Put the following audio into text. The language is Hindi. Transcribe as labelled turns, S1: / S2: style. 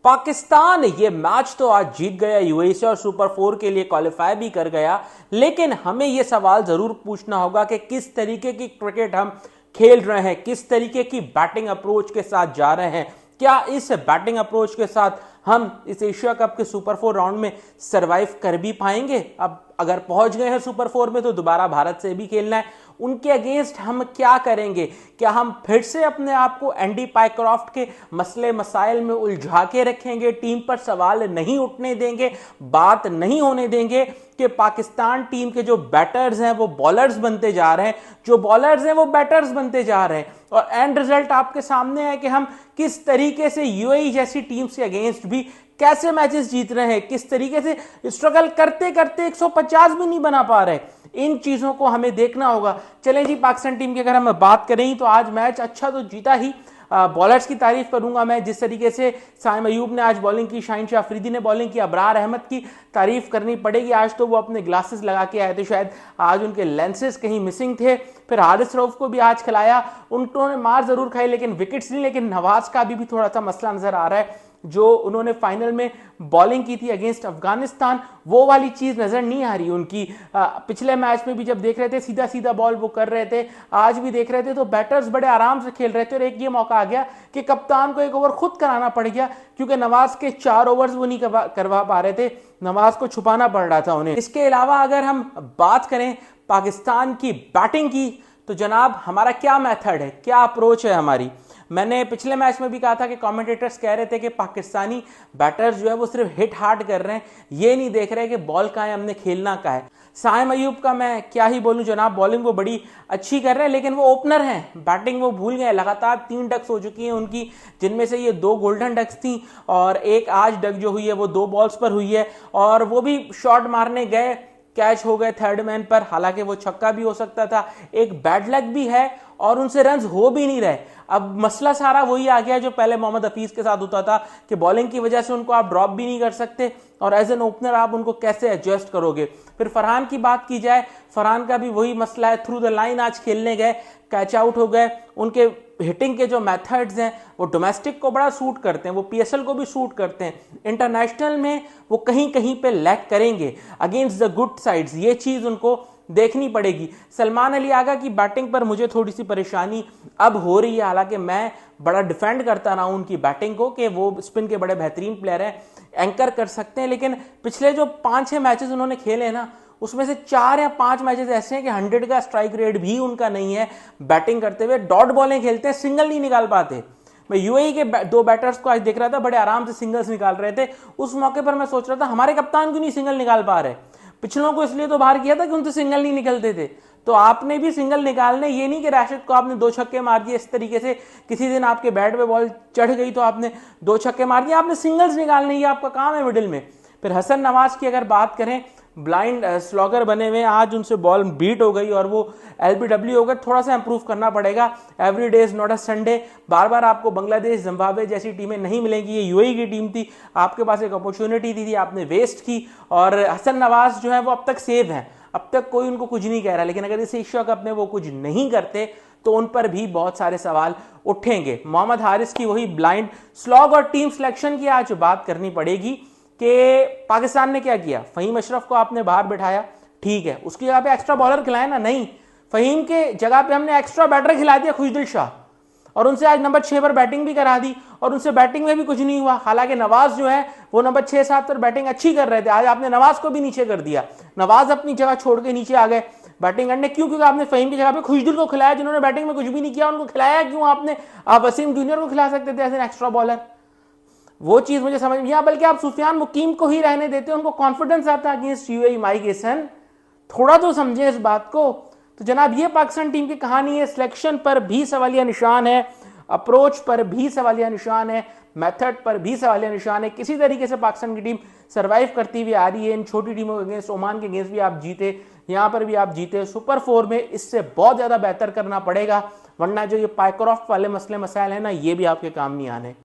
S1: पाकिस्तान ये मैच तो आज जीत गया यूएई से और सुपर 4 के लिए क्वालिफाई भी कर गया, लेकिन हमें ये सवाल जरूर पूछना होगा कि किस तरीके की क्रिकेट हम खेल रहे हैं, किस तरीके की बैटिंग अप्रोच के साथ जा रहे हैं। क्या इस बैटिंग अप्रोच के साथ हम इस एशिया कप के सुपर 4 राउंड में सरवाइव कर भी पाएंगे? अब अगर पहुंच गए हैं सुपर 4 में तो दोबारा भारत से भी खेलना है, उनके अगेंस्ट हम क्या करेंगे? क्या हम फिर से अपने आप को एंडी पायक्रॉफ्ट के मसले मसाइल में उलझा के रखेंगे, टीम पर सवाल नहीं उठने देंगे, बात नहीं होने देंगे कि पाकिस्तान टीम के जो बैटर्स हैं वो बॉलर्स बनते जा रहे हैं, जो बॉलर्स हैं वो बैटर्स बनते जा रहे हैं, और एंड रिजल्ट आपके सामने है कि हम किस तरीके से यूएई जैसी टीम से अगेंस्ट भी कैसे मैचेस जीत रहे हैं, किस तरीके से स्ट्रगल करते करते 150 भी नहीं बना पा रहे। इन चीजों को हमें देखना होगा। चलें जी, पाकिस्तान टीम की अगर हम बात करें तो आज मैच अच्छा तो जीता ही। बॉलर्स की तारीफ करूंगा मैं, जिस तरीके से साइम अयूब ने आज बॉलिंग की, शाहीन शाह अफरीदी ने बॉलिंग की, अबरार अहमद की तारीफ करनी पड़ेगी। आज तो वो अपने ग्लासेस लगा के आए थे, शायद आज उनके लेंसेज कहीं मिसिंग थे। फिर हारिस रऊफ को भी आज खिलाया, उन्होंने मार जरूर खाई लेकिन विकेट्स नहीं। लेकिन नवाज का भी थोड़ा सा मसला नजर आ रहा है, जो उन्होंने फाइनल में बॉलिंग की थी अगेंस्ट अफगानिस्तान, वो वाली चीज नजर नहीं आ रही उनकी। पिछले मैच में भी जब देख रहे थे सीधा सीधा बॉल वो कर रहे थे, आज भी देख रहे थे तो बैटर्स बड़े आराम से खेल रहे थे। और एक ये मौका आ गया कि कप्तान को एक ओवर खुद कराना पड़ गया, क्योंकि नवाज के 4 ओवर्स वो नहीं करवा पा रहे थे, नवाज को छुपाना पड़ रहा था उन्हें। इसके अलावा अगर हम बात करें पाकिस्तान की बैटिंग की, तो जनाब हमारा क्या मेथड है, क्या अप्रोच है हमारी? मैंने पिछले मैच में भी कहा था कि कमेंटेटर्स कह रहे थे कि पाकिस्तानी बैटर्स जो है वो सिर्फ हिट हार्ड कर रहे हैं, ये नहीं देख रहे कि बॉल कहाँ है, हमने खेलना कहाँ है। साइम अयूब का मैं क्या ही बोलूं जनाब, बॉलिंग वो बड़ी अच्छी कर रहे हैं, लेकिन वो ओपनर हैं, बैटिंग वो भूल गए। लगातार 3 डक्स हो चुकी हैं उनकी, जिनमें से ये 2 गोल्डन डक्स थी और एक आज डक जो हुई है वो 2 बॉल्स पर हुई है, और वो भी शॉट मारने गए, कैच हो गए थर्ड मैन पर। हालांकि वो छक्का भी हो सकता था, एक बैड लक भी है और उनसे रन्स हो भी नहीं रहे। अब मसला सारा वही आ गया जो पहले मोहम्मद हफीज के साथ होता था कि बॉलिंग की वजह से उनको आप ड्रॉप भी नहीं कर सकते, और एज एन ओपनर आप उनको कैसे एडजस्ट करोगे। फिर फरहान की बात की जाए, फरहान का भी वही मसला है, थ्रू द लाइन आज खेलने गए, कैच आउट हो गए। उनके हिटिंग के जो मेथड्स हैं वो डोमेस्टिक को बड़ा सूट करते हैं, वो पीएसएल को भी सूट करते हैं, इंटरनेशनल में वो कहीं कहीं पे लैक करेंगे अगेंस्ट द गुड साइड्स, ये चीज उनको देखनी पड़ेगी। सलमान अली आगा की बैटिंग पर मुझे थोड़ी सी परेशानी अब हो रही है, हालांकि मैं बड़ा डिफेंड करता रहा हूं उनकी बैटिंग को कि वो स्पिन के बड़े बेहतरीन प्लेयर हैं, एंकर कर सकते हैं। लेकिन पिछले जो 5-6 मैचेस उन्होंने खेले ना, उसमें से 4 या 5 मैचेस ऐसे हैं कि 100 का स्ट्राइक रेट भी उनका नहीं है। बैटिंग करते हुए डॉट बॉलें खेलते हैं, सिंगल नहीं निकाल पाते। मैं यूएई के 2 बैटर्स को आज देख रहा था, बड़े आराम से सिंगल्स निकाल रहे थे। उस मौके पर मैं सोच रहा था हमारे कप्तान क्यों नहीं सिंगल निकाल पा रहे। पिछलों को इसलिए तो बाहर किया था कि उनसे सिंगल नहीं निकलते थे, तो आपने भी सिंगल निकालने, ये नहीं कि राशिद को आपने 2 छक्के मार दिए इस तरीके से, किसी दिन आपके बैट पे बॉल चढ़ गई तो आपने 2 छक्के मार दिए, आपने सिंगल्स निकालने, ये आपका काम है मिडिल में। फिर हसन नवाज की अगर बात करें, ब्लाइंड स्लॉगर बने हुए, आज उनसे बॉल बीट हो गई और वो एलबीडब्ल्यू हो गए। थोड़ा सा इंप्रूव करना पड़ेगा, every day is not a Sunday. बार बार आपको बांग्लादेश, जिम्बाब्वे जैसी टीमें नहीं मिलेंगी, ये यूएई की टीम थी, आपके पास एक अपॉर्चुनिटी थी, आपने वेस्ट की। और हसन नवाज जो है वो अब तक सेव हैं, अब तक कोई उनको कुछ नहीं कह रहा, लेकिन अगर इस एशिया कप में वो कुछ नहीं करते तो उन पर भी बहुत सारे सवाल उठेंगे। मोहम्मद हारिस की वही ब्लाइंड स्लॉग और टीम सिलेक्शन की आज बात करनी पड़ेगी कि पाकिस्तान ने क्या किया। फहीम अशरफ को आपने बाहर बिठाया, ठीक है, उसकी जगह पे एक्स्ट्रा बॉलर खिलाए ना, नहीं, फहीम के जगह पे हमने एक्स्ट्रा बैटर खिला दिया खुशदिल शाह, और उनसे आज नंबर 6 पर बैटिंग भी करा दी, और उनसे बैटिंग में भी कुछ नहीं हुआ। हालांकि नवाज जो है वो नंबर 6-7 पर बैटिंग अच्छी कर रहे थे, आज आपने नवाज को भी नीचे कर दिया, नवाज अपनी जगह छोड़ के नीचे आ गए बैटिंग करने। क्यों? क्योंकि आपने फहीम की जगह पे खुशदिल को खिलाया, जिन्होंने बैटिंग में कुछ भी नहीं किया, उनको खिलाया क्यों आपने? आप वसीम जूनियर को खिला सकते थे एज एन एक्स्ट्रा बॉलर, वो चीज मुझे समझ नहीं। बल्कि आप सुफियान मुकीम को ही रहने देते, उनको कॉन्फिडेंस आता है अगेंस्ट यूएई माइक हसन, थोड़ा तो समझे इस बात को। तो जनाब ये पाकिस्तान टीम की कहानी है, सिलेक्शन पर भी सवालिया निशान है, अप्रोच पर भी सवालिया निशान है, मेथड पर भी सवालिया निशान है। किसी तरीके से पाकिस्तान की टीम सर्वाइव करती हुई आ रही है, इन छोटी टीमों के अगेंस्ट, ओमान के अगेंस्ट भी आप जीते, यहां पर भी आप जीते, सुपर 4 में इससे बहुत ज्यादा बेहतर करना पड़ेगा, वरना जो ये पायक्रॉफ्ट वाले मसले मसाइल है ना, ये भी आपके काम नहीं आने।